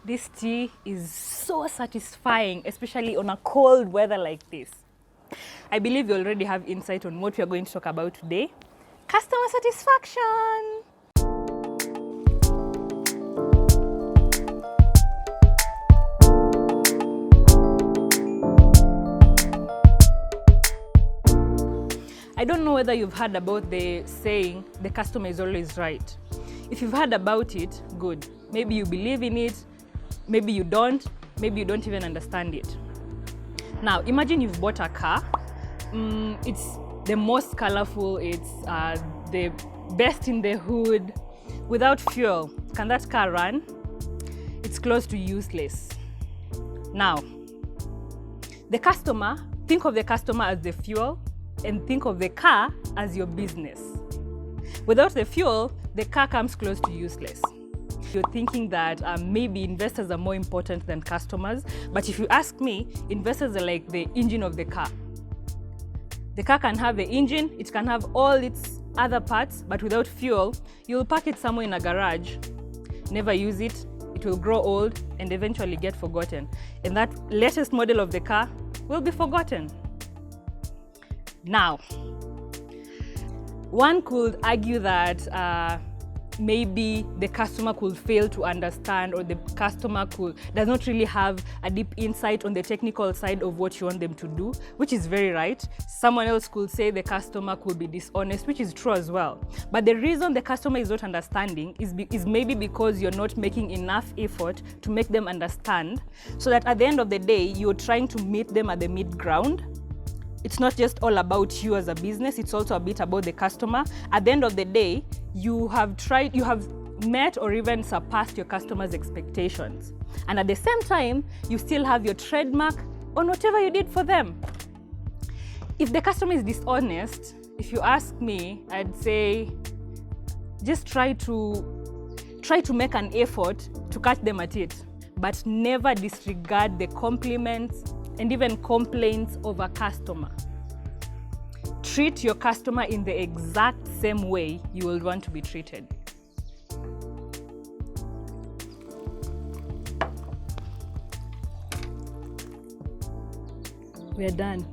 This tea is so satisfying, especially on a cold weather like this. I believe you already have insight on what we are going to talk about today. Customer satisfaction. I don't know whether you've heard about the saying, the customer is always right. If you've heard about it, good. Maybe you believe in it, maybe you don't even understand it. Now, imagine you've bought a car. It's the most colorful, it's the best in the hood. Without fuel, can that car run? It's close to useless. Now, the customer, think of the customer as the fuel and think of the car as your business. Without the fuel, the car comes close to useless. You're thinking that maybe investors are more important than customers, but if you ask me, investors are like the engine of the car. The car can have the engine, it can have all its other parts, but without fuel, you'll park it somewhere in a garage, never use it, it will grow old and eventually get forgotten. And that latest model of the car will be forgotten. Now, one could argue that maybe the customer could fail to understand, or the customer does not really have a deep insight on the technical side of what you want them to do, which is very right. Someone else could say the customer could be dishonest, which is true as well. But the reason the customer is not understanding is maybe because you're not making enough effort to make them understand, so that at the end of the day, you're trying to meet them at the mid-ground. It's not just all about you as a business, it's also a bit about the customer. At the end of the day, you have met or even surpassed your customers' expectations. And at the same time, you still have your trademark on whatever you did for them. If the customer is dishonest, if you ask me, I'd say just try to make an effort to catch them at it, but never disregard the compliments and even complaints of a customer. Treat your customer in the exact same way you will want to be treated. We're done.